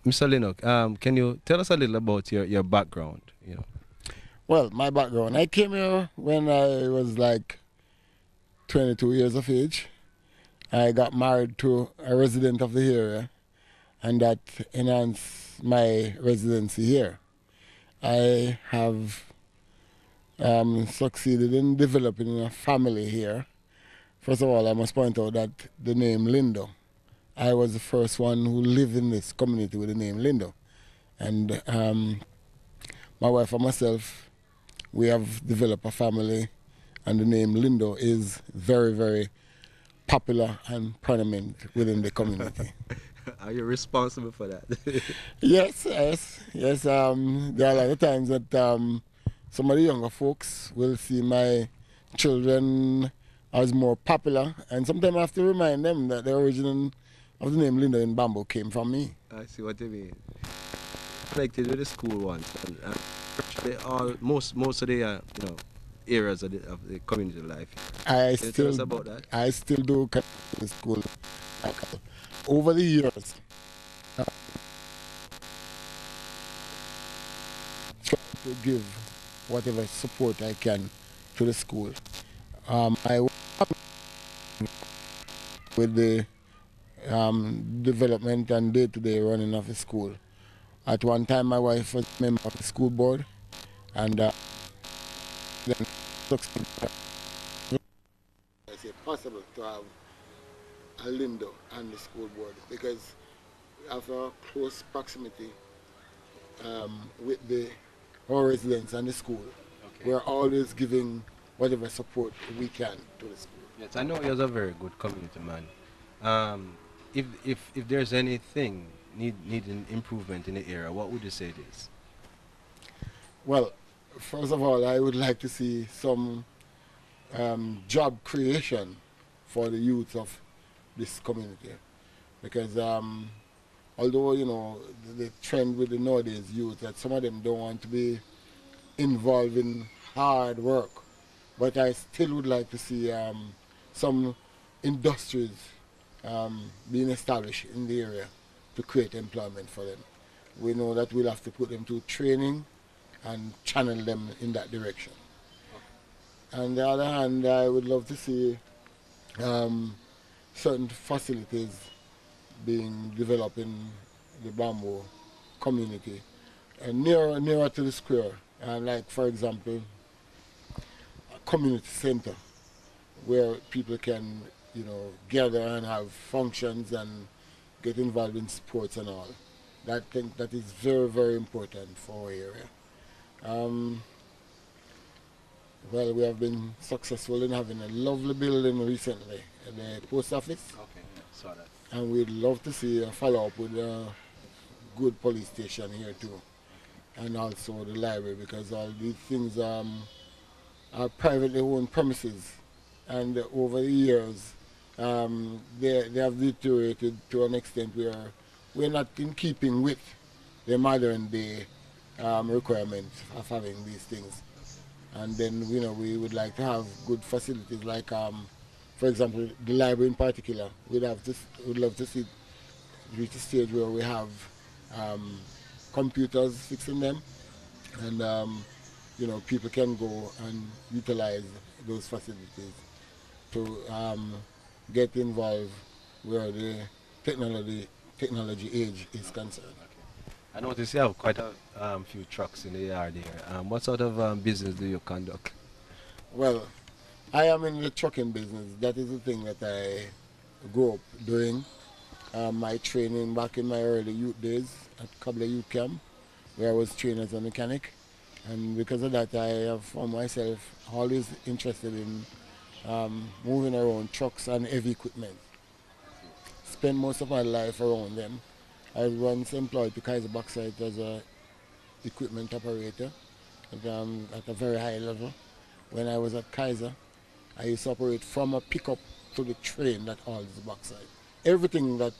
Mr. Lennox, can you tell us a little about your background? You know. Well, my background. I came here when I was like 22 years of age. I got married to a resident of the area, and that enhanced my residency here. I have succeeded in developing a family here. First of all, I must point out that the name Lindo, I was the first one who lived in this community with the name Lindo. And my wife and myself, we have developed a family, and the name Lindo is very, very popular and prominent within the community. Are you responsible for that? Yes. There are a lot of times that some of the younger folks will see my children as more popular, and sometimes I have to remind them that the origin of the name Linda in Bamboo came from me. I see what you mean. Connected with the school once, and they all most of the areas of the community life. I Can you tell us still, about that? I still do connect with the school. Like, over the years, I try to give whatever support I can to the school. I work with the development and day-to-day running of the school. At one time, my wife was a member of the school board, and then succeeded. It's possible to have a Lindo and the school board because of our close proximity with our residents and the school. Okay. We're always giving whatever support we can to the school. Yes, I know you're a very good community man. If there's anything needing improvement in the area, what would you say it is? Well, first of all, I would like to see some job creation for the youth of this community, because although the trend with the nowadays youth that some of them don't want to be involved in hard work, but I still would like to see some industries being established in the area to create employment for them. We know that we'll have to put them through training and channel them in that direction. On the other hand, I would love to see certain facilities being developed in the Bamboo community and nearer to the square. Like, for example, a community center where people can, gather and have functions and get involved in sports and all. That thing that is very, very important for our area. Um, well, we have been successful in having a lovely building recently at the post office, Okay, yeah, saw that. and we'd love to see a follow-up with a good police station here too, and also the library, because all these things are privately owned premises, and over the years they have deteriorated to an extent where we're not in keeping with the modern day requirements of having these things. And then we would like to have good facilities like for example the library in particular. We'd love to see reach a stage where we have computers fixing them, and people can go and utilize those facilities to get involved where the technology age is concerned. I notice you have quite a few trucks in the yard here. What sort of business do you conduct? Well, I am in the trucking business. That is the thing that I grew up doing. My training back in my early youth days at Kabla Youth Camp, where I was trained as a mechanic. And because of that, I have found myself always interested in moving around trucks and heavy equipment. Spend most of my life around them. I was once employed to Kaiser Bauxite as a equipment operator at a very high level. When I was at Kaiser, I used to operate from a pickup to the train that hauls the bauxite. Everything that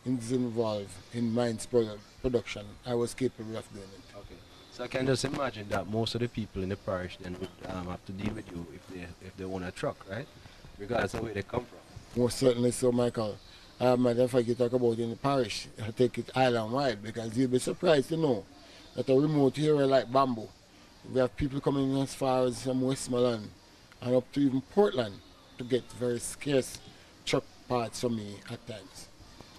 is involved in mines production, I was capable of doing it. Okay. So I can just imagine that most of the people in the parish then would have to deal with you if they own a truck, right? Regardless of where they come from. Most certainly so, Michael. Matter of fact, you talk about in the parish, I take it island wide, because you'll be surprised to know that a remote area like Bamboo, we have people coming in as far as from Westmoreland and up to even Portland to get very scarce truck parts from me at times.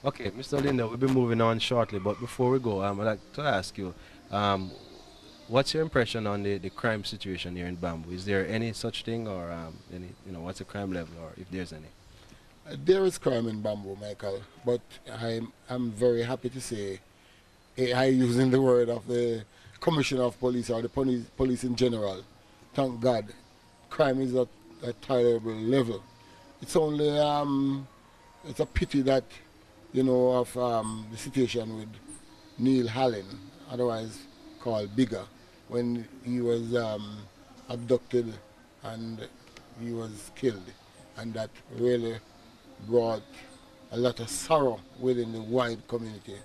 Okay, Mr. Linda, we'll be moving on shortly, but before we go, I'd like to ask you, um, what's your impression on the crime situation here in Bamboo? Is there any such thing, or any, what's the crime level, or if there's any? There is crime in Bamboo, Michael, but I'm very happy to say, I using the word of the Commissioner of Police or the police in general, thank God, crime is at a tolerable level. It's only it's a pity that of the situation with Neil Hallen, otherwise called Bigger, when he was abducted and he was killed, and that really brought a lot of sorrow within the wide community,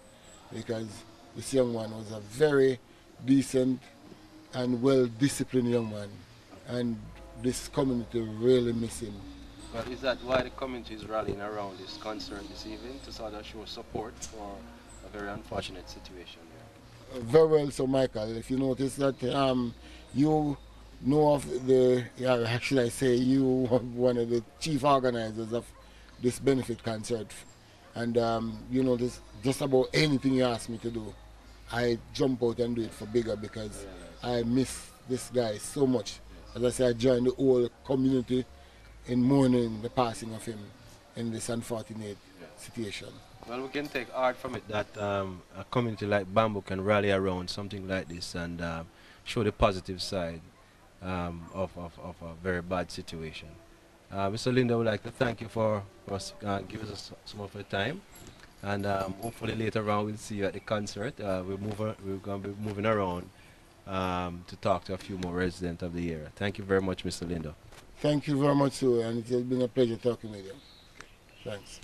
because this young man was a very decent and well-disciplined young man, and this community really miss him. But is that why the community is rallying around this concert this evening to sort of show support for a very unfortunate situation there? Very well, so Michael, if you notice that you know of the, yeah, actually I say you are one of the chief organizers of this benefit concert, and you know this, just about anything you ask me to do, I jump out and do it for Bigger, because I miss this guy so much. As I say, I joined the whole community in mourning the passing of him in this unfortunate situation. Well, we can take art from it that a community like Bamboo can rally around something like this and show the positive side of a very bad situation. Mr. Linda, I would like to thank you for giving us some of your time. And hopefully later on we'll see you at the concert. We're going to be moving around to talk to a few more residents of the area. Thank you very much, Mr. Linda. Thank you very much, sir, and it has been a pleasure talking with you. Thanks.